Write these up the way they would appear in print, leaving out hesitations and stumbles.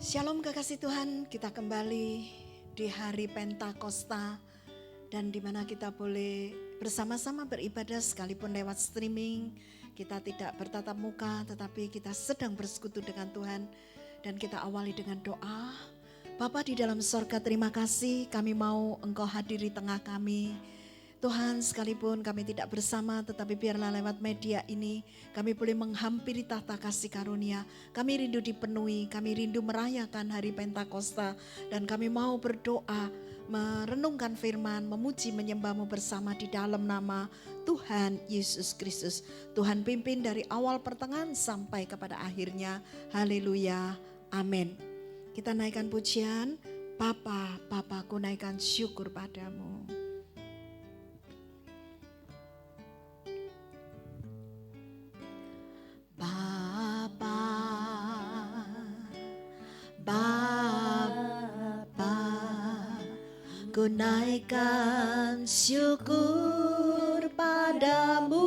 Shalom kekasih Tuhan, kita kembali di hari Pentakosta dan di mana kita boleh bersama-sama beribadah sekalipun lewat streaming. Kita tidak bertatap muka tetapi kita sedang bersekutu dengan Tuhan dan kita awali dengan doa. Bapa di dalam sorga, terima kasih kami mau Engkau hadir di tengah kami. Tuhan, sekalipun kami tidak bersama, tetapi biarlah lewat media ini kami boleh menghampiri tahta kasih karunia. Kami rindu dipenuhi, kami rindu merayakan hari Pentakosta, dan kami mau berdoa, merenungkan firman, memuji, menyembah-Mu bersama di dalam nama Tuhan Yesus Kristus. Tuhan pimpin dari awal pertengahan sampai kepada akhirnya. Haleluya, amin. Kita naikkan pujian, Bapa, Bapa, ku naikkan syukur padamu. Bapa, Bapa, ku naikkan syukur padamu.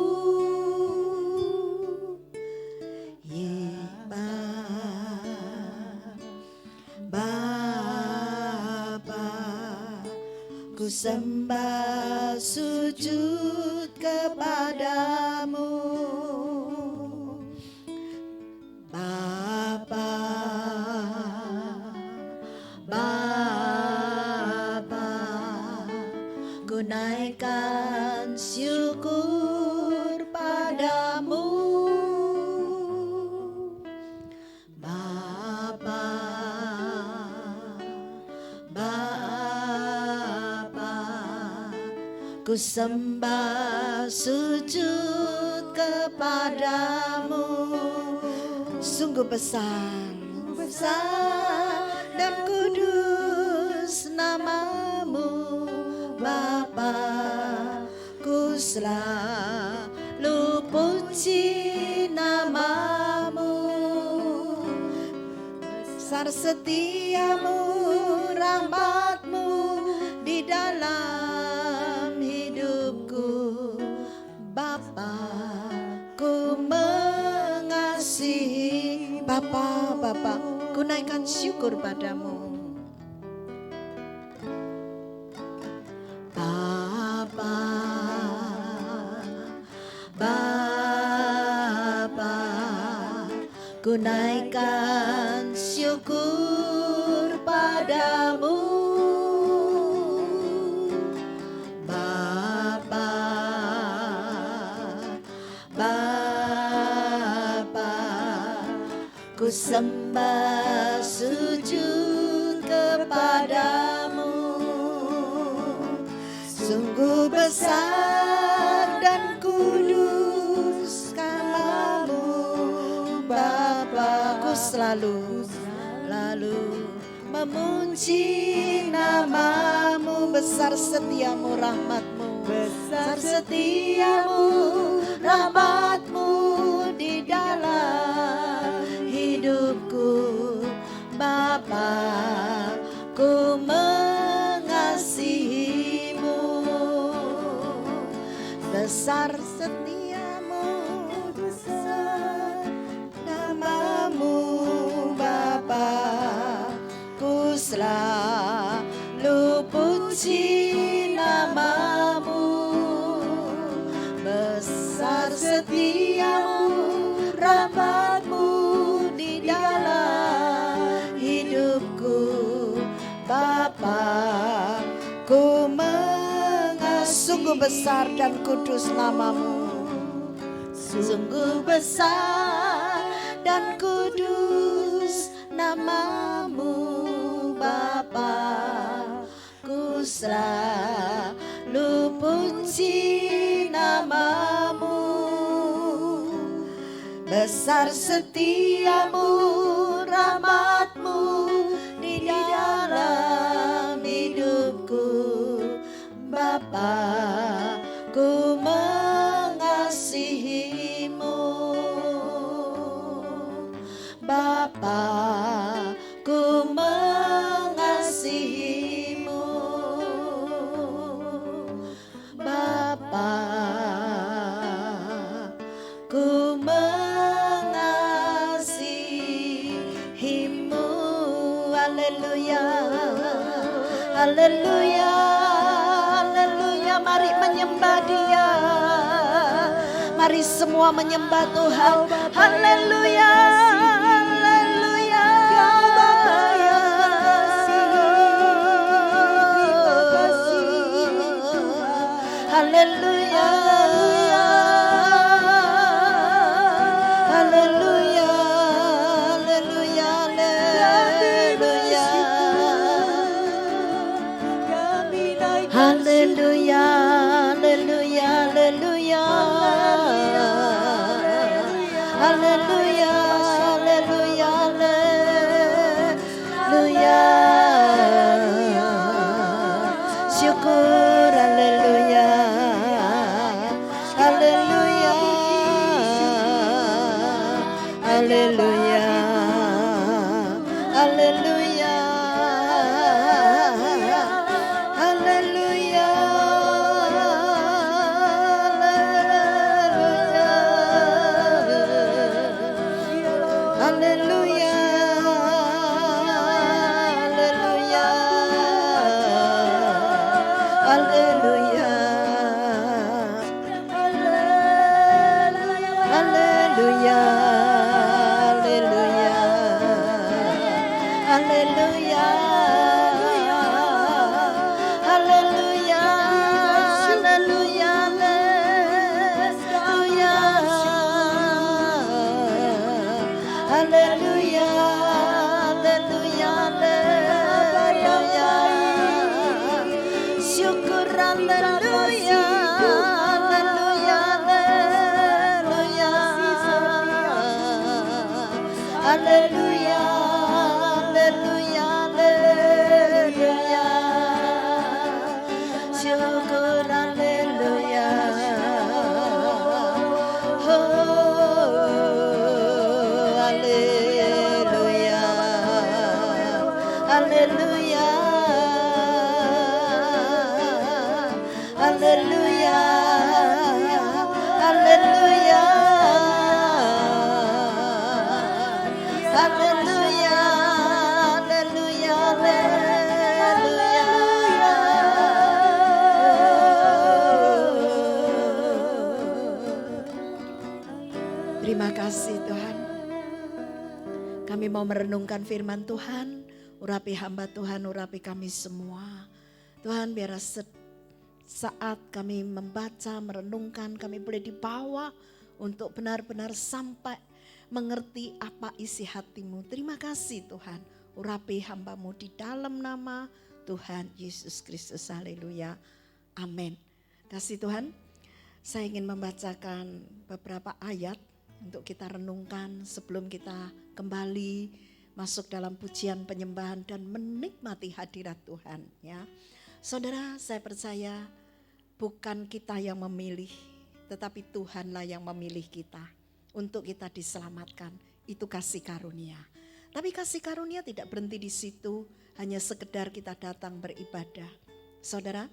Bapa, ku sembah sujud kepadamu. Bapa, Bapa, ku naikkan syukur padamu. Bapa, Bapa, ku sembah sujud kepadamu. Sungguh besar, besar dan kudus namamu, Bapa. Ku selalu puji namamu. Besar setiamu, rahmatmu di dalam hidupku, Bapa. Ku mengasihi Bapa, Bapa, ku naikkan syukur padamu. Bapa, Bapa, ku naikkan syukur padamu. Bapa, Bapa, ku sembah sujud kepadamu. Sungguh besar dan kudus namamu, Bapa. Ku selalu memuji namamu. Besar setiamu, rahmatmu, besar setiamu, rahmatmu di dalam hidupku, Bapa. Ku mengasihimu. Besar setiamu, besar namamu, Bapa. Ku selalu puji namamu. Besar setiamu, rahmatmu di dalam hidupku, Bapa. Ku sungguh besar dan kudus namamu. Sungguh besar dan kudus namamu, Bapa. Ku selalu puji namamu. Besar setiamu, rahmatmu di dalam hidupku, Bapa. Ku mengasihimu, Bapa. Ku mengasihimu, Bapa. Ku mengasihimu. Haleluya, haleluya. Mari menyembah Dia. Mari semua menyembah Tuhan. Haleluya, haleluya. Haleluya, haleluya, haleluya, haleluya. Haleluya, haleluya, haleluya. Haleluya, haleluya, haleluya. Syukur, haleluya. Haleluya, haleluya, haleluya. Haleluya, haleluya, haleluya, haleluya, haleluya, haleluya, haleluya. Haleluya, haleluya, haleluya. Haleluya, haleluya, haleluya. Syukur, haleluya, haleluya, haleluya. Haleluya, haleluya, haleluya. Syukur, haleluya. Oh, haleluya. Haleluya. Haleluya. Haleluya. Haleluya. Haleluya. Terima kasih Tuhan. Kami mau merenungkan firman Tuhan. Urapi hamba Tuhan, urapi kami semua. Tuhan, biar saat kami membaca, merenungkan, kami boleh dibawa untuk benar-benar sampai mengerti apa isi hatimu. Terima kasih Tuhan. Urapi hambamu di dalam nama Tuhan Yesus Kristus. Haleluya. Amin. Kasih Tuhan, saya ingin membacakan beberapa ayat untuk kita renungkan sebelum kita kembali masuk dalam pujian penyembahan dan menikmati hadirat Tuhan, ya. Saudara, saya percaya bukan kita yang memilih, tetapi Tuhanlah yang memilih kita untuk kita diselamatkan. Itu kasih karunia. Tapi kasih karunia tidak berhenti di situ, hanya sekedar kita datang beribadah. Saudara,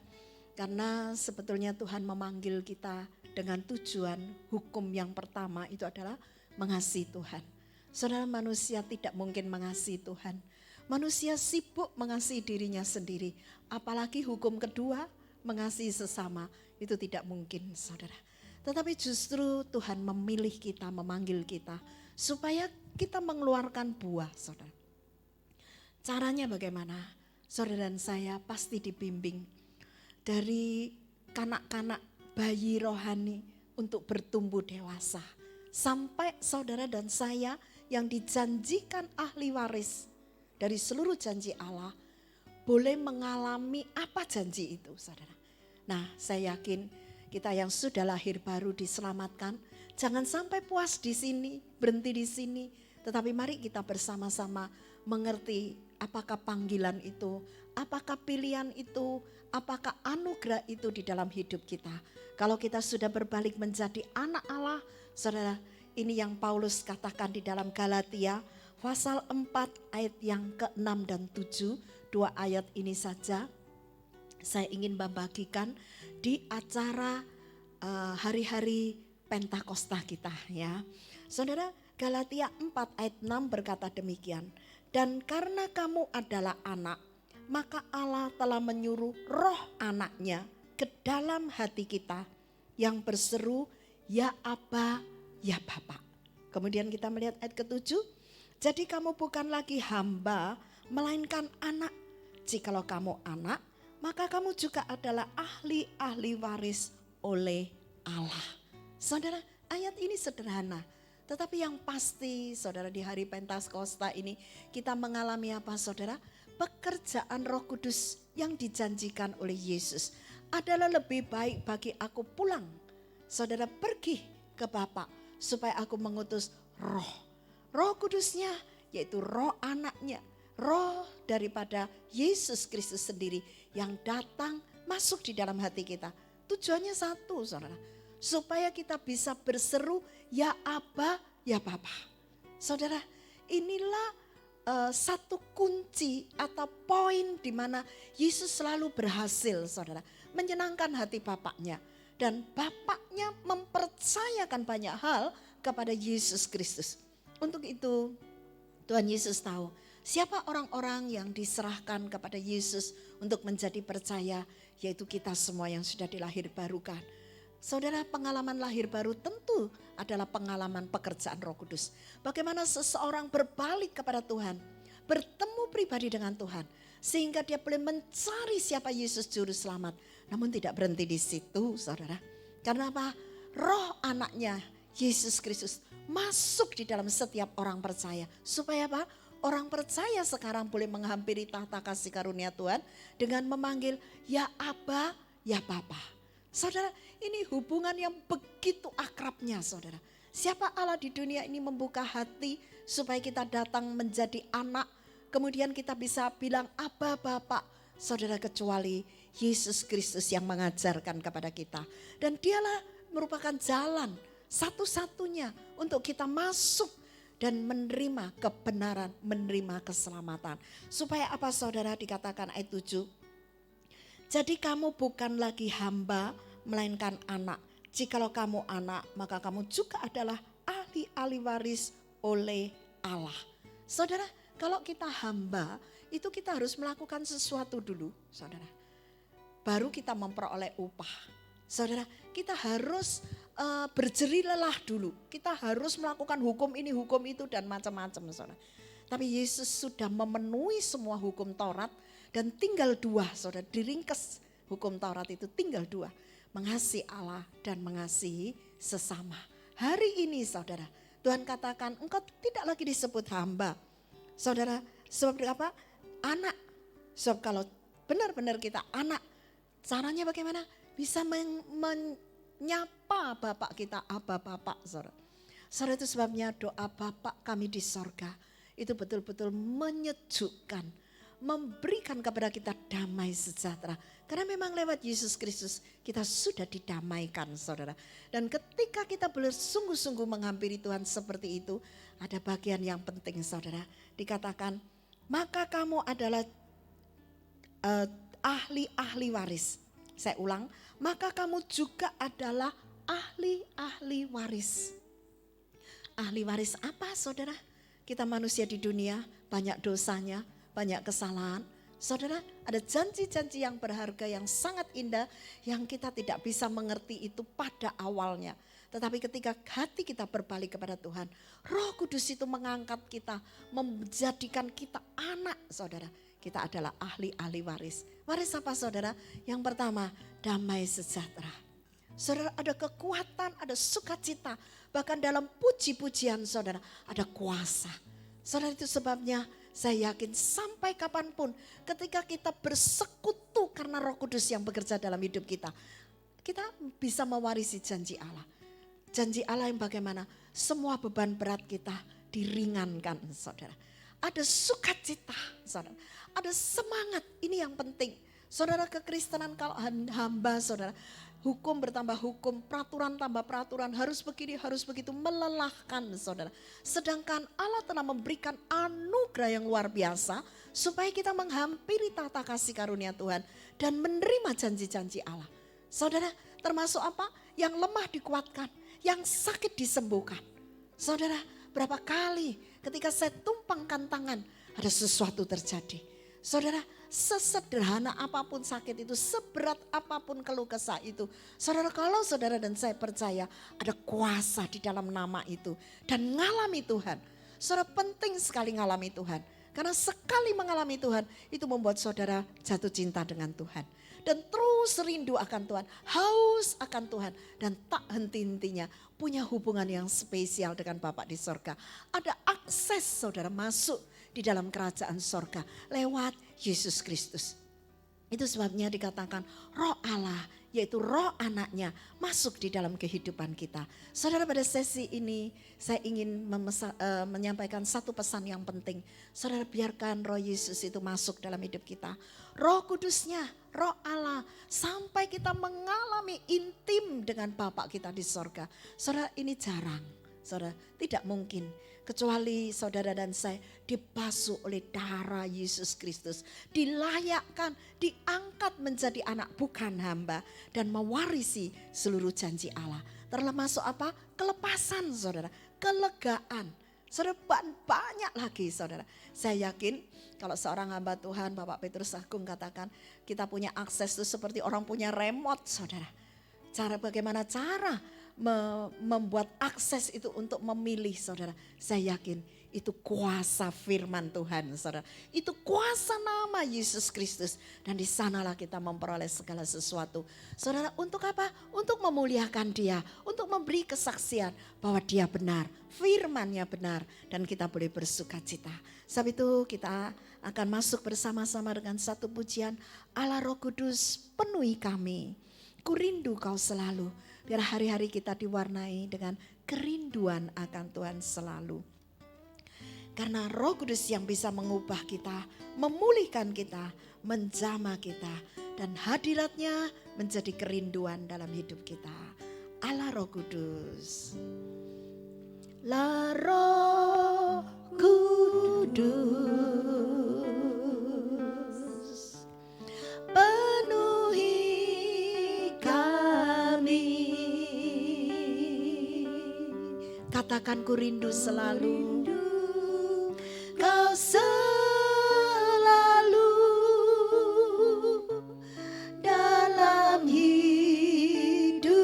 karena sebetulnya Tuhan memanggil kita dengan tujuan hukum yang pertama itu adalah mengasihi Tuhan. Saudara, manusia tidak mungkin mengasihi Tuhan. Manusia sibuk mengasihi dirinya sendiri. Apalagi hukum kedua, mengasihi sesama. Itu tidak mungkin, saudara. Tetapi justru Tuhan memilih kita, memanggil kita. Supaya kita mengeluarkan buah, saudara. Caranya bagaimana? Saudara dan saya pasti dibimbing. Dari kanak-kanak bayi rohani untuk bertumbuh dewasa. Sampai saudara dan saya yang dijanjikan ahli waris dari seluruh janji Allah boleh mengalami apa janji itu, saudara. Nah, saya yakin kita yang sudah lahir baru diselamatkan, jangan sampai puas di sini, berhenti di sini, tetapi mari kita bersama-sama mengerti apakah panggilan itu, apakah pilihan itu, apakah anugerah itu di dalam hidup kita. Kalau kita sudah berbalik menjadi anak Allah, saudara, ini yang Paulus katakan di dalam Galatia pasal 4 ayat yang ke-6 dan 7, 2 ayat ini saja saya ingin membagikan di acara hari-hari Pentakosta kita, ya. Saudara, Galatia 4 ayat 6 berkata demikian. Dan karena kamu adalah anak, maka Allah telah menyuruh roh anaknya ke dalam hati kita yang berseru, ya Aba, ya Bapa. Kemudian kita melihat ayat ke-7, jadi kamu bukan lagi hamba, melainkan anak. Jikalau kamu anak, maka kamu juga adalah ahli-ahli waris oleh Allah. Saudara, ayat ini sederhana. Tetapi yang pasti saudara di hari Pentakosta ini kita mengalami apa saudara? Pekerjaan Roh Kudus yang dijanjikan oleh Yesus adalah lebih baik bagi aku pulang. Saudara pergi ke Bapa supaya aku mengutus roh. Roh Kudusnya yaitu roh anaknya. Roh daripada Yesus Kristus sendiri yang datang masuk di dalam hati kita. Tujuannya satu saudara. Supaya kita bisa berseru ya Aba, ya Bapa. Saudara, inilah satu kunci atau poin di mana Yesus selalu berhasil saudara. Menyenangkan hati Bapaknya. Dan Bapaknya mempercayakan banyak hal kepada Yesus Kristus. Untuk itu Tuhan Yesus tahu siapa orang-orang yang diserahkan kepada Yesus untuk menjadi percaya, yaitu kita semua yang sudah dilahirbarukan. Saudara, pengalaman lahir baru tentu adalah pengalaman pekerjaan Roh Kudus. Bagaimana seseorang berbalik kepada Tuhan, bertemu pribadi dengan Tuhan, sehingga dia boleh mencari siapa Yesus Juru Selamat. Namun tidak berhenti di situ, saudara. Karena apa? Roh anaknya, Yesus Kristus, masuk di dalam setiap orang percaya. Supaya apa? Orang percaya sekarang boleh menghampiri tahta kasih karunia Tuhan dengan memanggil ya Aba, ya Bapa. Saudara, ini hubungan yang begitu akrabnya saudara. Siapa Allah di dunia ini membuka hati supaya kita datang menjadi anak. Kemudian kita bisa bilang Aba Bapa. Saudara, kecuali Yesus Kristus yang mengajarkan kepada kita. Dan dialah merupakan jalan satu-satunya untuk kita masuk dan menerima kebenaran, menerima keselamatan. Supaya apa saudara, dikatakan ayat 7. Jadi kamu bukan lagi hamba, melainkan anak. Jikalau kamu anak, maka kamu juga adalah ahli-ahli waris oleh Allah. Saudara, kalau kita hamba, itu kita harus melakukan sesuatu dulu, saudara. Baru kita memperoleh upah. Saudara, kita harus berjerih lelah dulu. Kita harus melakukan hukum ini, hukum itu, dan macam-macam, saudara. Tapi Yesus sudah memenuhi semua hukum Taurat. Dan tinggal dua, saudara, diringkes hukum Taurat itu tinggal dua. Mengasihi Allah dan mengasihi sesama. Hari ini saudara, Tuhan katakan engkau tidak lagi disebut hamba. Saudara, sebab apa? Anak. Sebab kalau benar-benar kita anak, caranya bagaimana? Bisa menyapa Bapak kita, Aba Bapak, saudara. Saudara, itu sebabnya doa Bapak kami di sorga itu betul-betul menyejukkan. Memberikan kepada kita damai sejahtera. Karena memang lewat Yesus Kristus kita sudah didamaikan saudara. Dan ketika kita bersungguh-sungguh menghampiri Tuhan seperti itu, ada bagian yang penting saudara. Dikatakan, maka kamu adalah ahli-ahli waris. Saya ulang, maka kamu juga adalah ahli-ahli waris. Ahli waris apa saudara? Kita manusia di dunia banyak dosanya, banyak kesalahan. Saudara, ada janji-janji yang berharga yang sangat indah yang kita tidak bisa mengerti itu pada awalnya. Tetapi ketika hati kita berbalik kepada Tuhan, Roh Kudus itu mengangkat kita, menjadikan kita anak saudara. Kita adalah ahli-ahli waris. Waris apa saudara? Yang pertama, damai sejahtera. Saudara, ada kekuatan, ada sukacita. Bahkan dalam puji-pujian saudara, ada kuasa. Saudara, itu sebabnya saya yakin sampai kapanpun ketika kita bersekutu karena Roh Kudus yang bekerja dalam hidup kita, kita bisa mewarisi janji Allah. Janji Allah yang bagaimana? Semua beban berat kita diringankan saudara. Ada sukacita saudara. Ada semangat, ini yang penting. Saudara, kekristenan kalau hamba saudara, hukum bertambah hukum, peraturan tambah peraturan, harus begini, harus begitu, melelahkan saudara. Sedangkan Allah telah memberikan anugerah yang luar biasa supaya kita menghampiri tahta kasih karunia Tuhan dan menerima janji-janji Allah. Saudara, termasuk apa? Yang lemah dikuatkan, yang sakit disembuhkan. Saudara, berapa kali ketika saya tumpangkan tangan ada sesuatu terjadi. Saudara, sesederhana apapun sakit itu, seberat apapun keluh kesah itu. Saudara, kalau saudara dan saya percaya ada kuasa di dalam nama itu. Dan ngalami Tuhan. Saudara, penting sekali ngalami Tuhan. Karena sekali mengalami Tuhan, itu membuat saudara jatuh cinta dengan Tuhan. Dan terus rindu akan Tuhan, haus akan Tuhan. Dan tak henti-hentinya punya hubungan yang spesial dengan Bapa di sorga. Ada akses saudara masuk di dalam kerajaan sorga lewat Yesus Kristus. Itu sebabnya dikatakan roh Allah, yaitu roh anaknya masuk di dalam kehidupan kita. Saudara, pada sesi ini saya ingin menyampaikan satu pesan yang penting. Saudara, biarkan roh Yesus itu masuk dalam hidup kita. Roh kudusnya, roh Allah, sampai kita mengalami intim dengan Bapa kita di sorga. Saudara, ini jarang. Saudara, tidak mungkin. Kecuali saudara dan saya dibasuh oleh darah Yesus Kristus. Dilayakkan, diangkat menjadi anak bukan hamba. Dan mewarisi seluruh janji Allah. Termasuk apa? Kelepasan saudara, kelegaan. Saudara, banyak lagi saudara. Saya yakin kalau seorang hamba Tuhan, Bapak Petrus Agung katakan, kita punya akses itu seperti orang punya remote saudara. Bagaimana cara membuat akses itu untuk memilih saudara. Saya yakin itu kuasa firman Tuhan saudara. Itu kuasa nama Yesus Kristus. Dan di sanalah kita memperoleh segala sesuatu. Saudara, untuk apa? Untuk memuliakan Dia. Untuk memberi kesaksian bahwa Dia benar. Firman-Nya benar. Dan kita boleh bersuka cita. Sebab itu kita akan masuk bersama-sama dengan satu pujian. Allah Roh Kudus penuhi kami. Ku rindu Kau selalu. Biar hari-hari kita diwarnai dengan kerinduan akan Tuhan selalu. Karena Roh Kudus yang bisa mengubah kita, memulihkan kita, menjamah kita. Dan hadiratnya menjadi kerinduan dalam hidup kita. Allah Roh Kudus. La Roh Kudus penuhi kami. Katakan ku rindu selalu. Kau selalu dalam hidupku.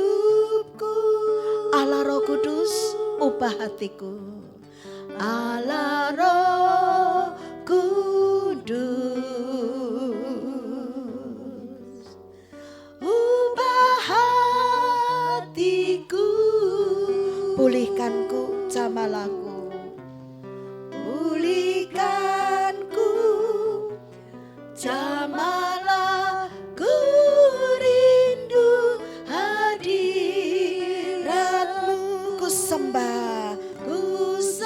Allah Roh Kudus ubah hatiku. Allah Roh Kudus ubah hatiku. Pulihkanku, jamalaku. Pulihkanku, jamalah, ku rindu hadiratmu. Ku sembah, kudus,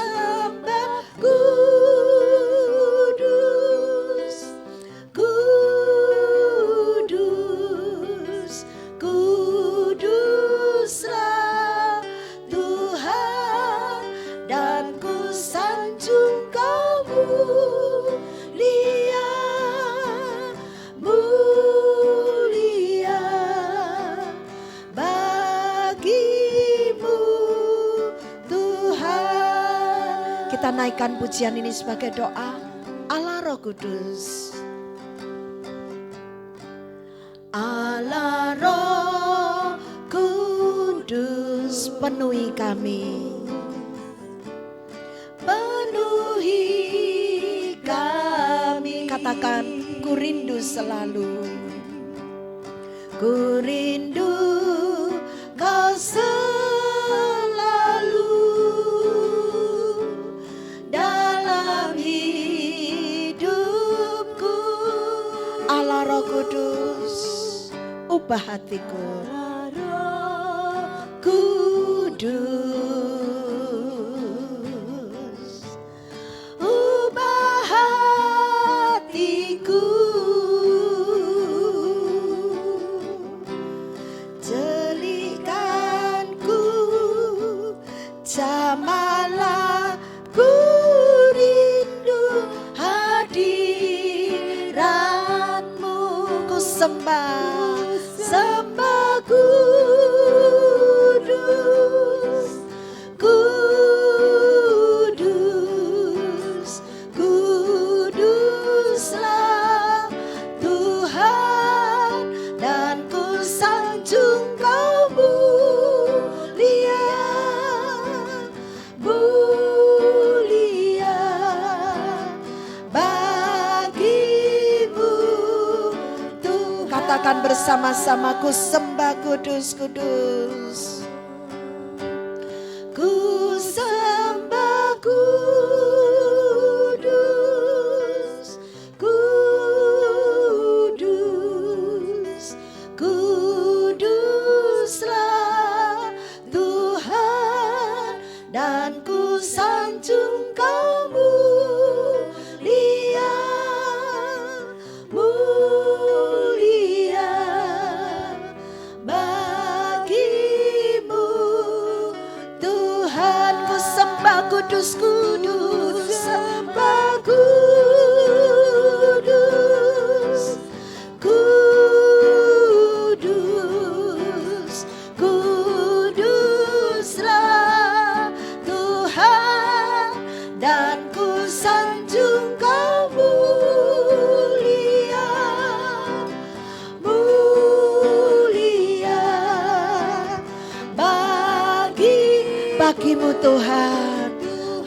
kudus, kuduslah Tuhan. Dan ku sanjung Kau mulia, mulia bagimu Tuhan. Kita naikkan pujian ini sebagai doa. Allah Roh Kudus, Allah Roh Kudus penuhi kami. Penuhi kami. Katakan ku rindu selalu. Ku rindu Kau selalu dalam hidupku. Allah Roh Kudus ubah hatiku. Kudus jamalah, ku rindu hadiratmu. Ku sembah, sembah kudus, bersama-sama, ku sembah kudus, kudus. Ku sembah kudus, kudus, kuduslah Tuhan, dan ku sanjung Kau mulia, mulia bagimu Tuhan. Ku sembah kudus, kudus, sembah kudus, kudus, kuduslah Tuhan, dan ku sanjung Kau mulia, mulia bagimu Tuhan.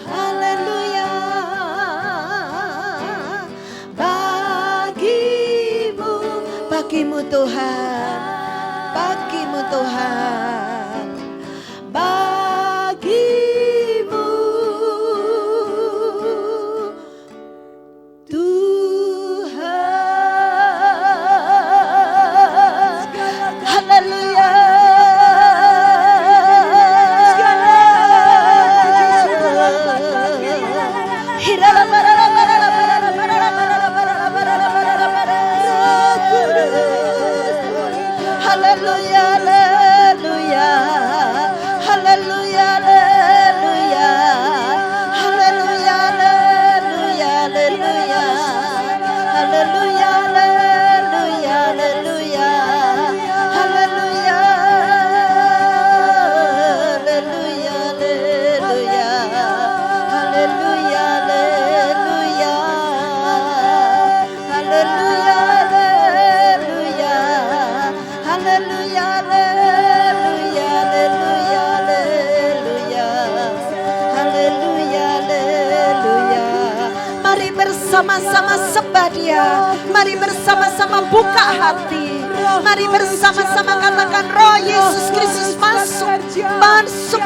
Haleluya, bagimu Tuhan, bagimu Tuhan, bagimu Tuhan. Haleluya. Haleluya, haleluya, haleluya, haleluya, haleluya, haleluya, haleluya, haleluya, haleluya, haleluya, haleluya, haleluya, haleluya, haleluya, haleluya, haleluya. Haleluya, haleluya, haleluya, haleluya, haleluya. Mari bersama-sama sembah Dia. Mari bersama-sama buka hati. Mari bersama-sama katakan, Roh Yesus Kristus masuk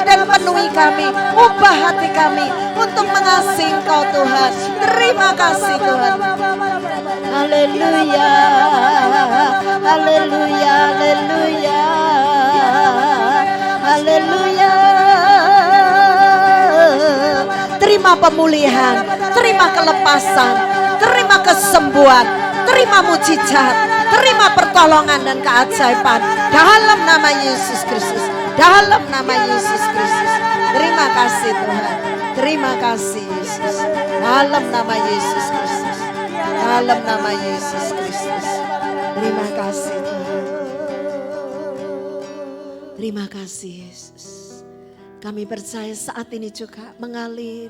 dan penuhi kami. Ubah hati kami untuk mengasihi Engkau Tuhan. Terima kasih Tuhan. Haleluya, haleluya, haleluya, haleluya. Terima pemulihan, terima kelepasan, terima kesembuhan, terima mujizat, terima pertolongan dan keajaiban dalam nama Yesus Kristus, dalam nama Yesus Kristus. Terima kasih Tuhan, terima kasih Yesus, dalam nama Yesus Kristus, dalam nama Yesus Kristus. Terima kasih Tuhan. Terima kasih Yesus. Kami percaya saat ini juga mengalir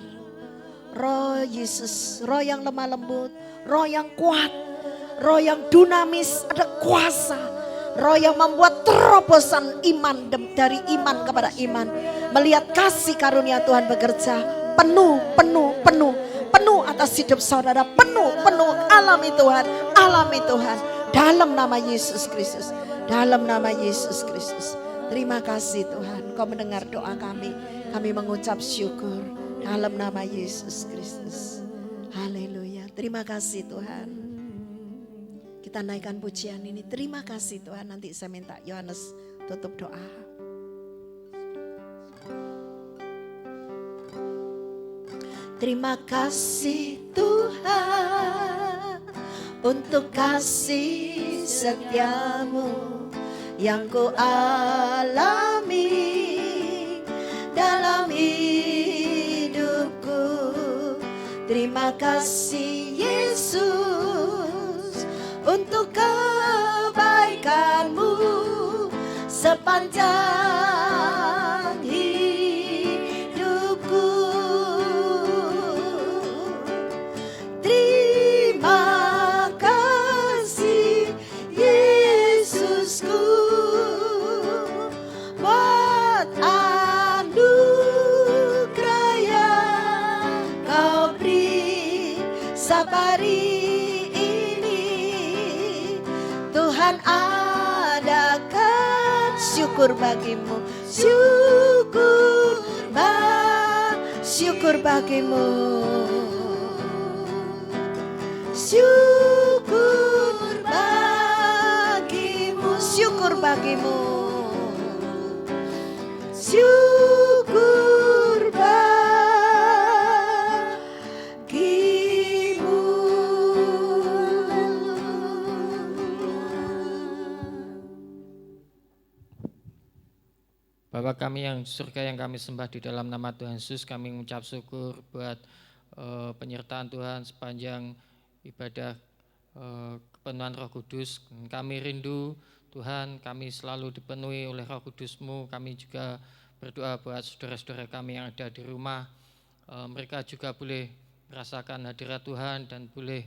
Roh Yesus, Roh yang lemah lembut, Roh yang kuat, Roh yang dinamis, ada kuasa, Roh yang membuat terobosan iman dari iman kepada iman. Melihat kasih karunia Tuhan bekerja penuh atas hidup saudara, penuh alami Tuhan, alami Tuhan. Dalam nama Yesus Kristus, dalam nama Yesus Kristus. Terima kasih Tuhan, Kau mendengar doa kami. Kami mengucap syukur dalam nama Yesus Kristus. Haleluya. Terima kasih Tuhan. Kita naikkan pujian ini. Terima kasih Tuhan. Nanti saya minta Yohanes tutup doa. Terima kasih Tuhan untuk kasih setiamu yang ku alami dalam hidupku. Terima kasih Yesus untuk kebaikanmu sepanjang hidupku. Terima kasih Yesusku buat anugerah yang Kau beri sabari ini. Tuhan syukur bagimu, syukur bagimu, syukur bagimu, syukur bagimu, syukur bagimu. Bapa kami yang di surga, yang kami sembah di dalam nama Tuhan Yesus, kami mengucap syukur buat penyertaan Tuhan sepanjang ibadah kepenuhan Roh Kudus. Kami rindu Tuhan, kami selalu dipenuhi oleh Roh Kudus-Mu. Kami juga berdoa buat saudara-saudara kami yang ada di rumah, mereka juga boleh merasakan hadirat Tuhan dan boleh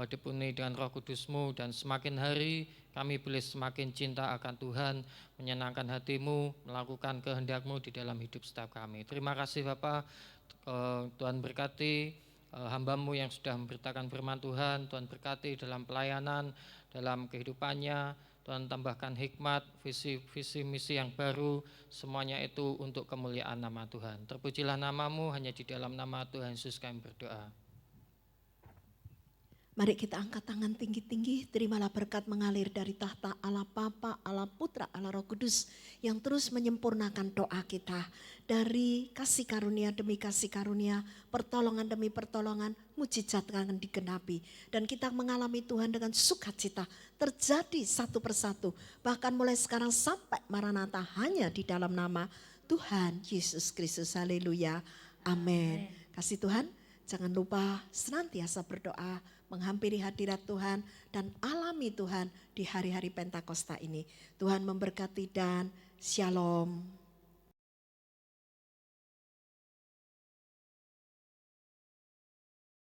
dipenuhi dengan Roh Kudus-Mu, dan semakin hari kami boleh semakin cinta akan Tuhan, menyenangkan hati-Mu, melakukan kehendak-Mu di dalam hidup setiap kami. Terima kasih Bapa. Tuhan berkati hamba-Mu yang sudah memberitakan firman Tuhan. Tuhan berkati dalam pelayanan, dalam kehidupannya. Tuhan tambahkan hikmat, visi misi yang baru, semuanya itu untuk kemuliaan nama Tuhan. Terpujilah nama-Mu, hanya di dalam nama Tuhan Yesus kami berdoa. Mari kita angkat tangan tinggi-tinggi, terimalah berkat mengalir dari tahta Allah Bapa, Allah Putra, Allah Roh Kudus yang terus menyempurnakan doa kita. Dari kasih karunia demi kasih karunia, pertolongan demi pertolongan, mujizat akan digenapi. Dan kita mengalami Tuhan dengan sukacita, terjadi satu persatu. Bahkan mulai sekarang sampai Maranatha hanya di dalam nama Tuhan Yesus Kristus. Haleluya, amin. Kasih Tuhan, jangan lupa senantiasa berdoa, menghampiri hadirat Tuhan dan alami Tuhan di hari-hari Pentakosta ini. Tuhan memberkati dan shalom.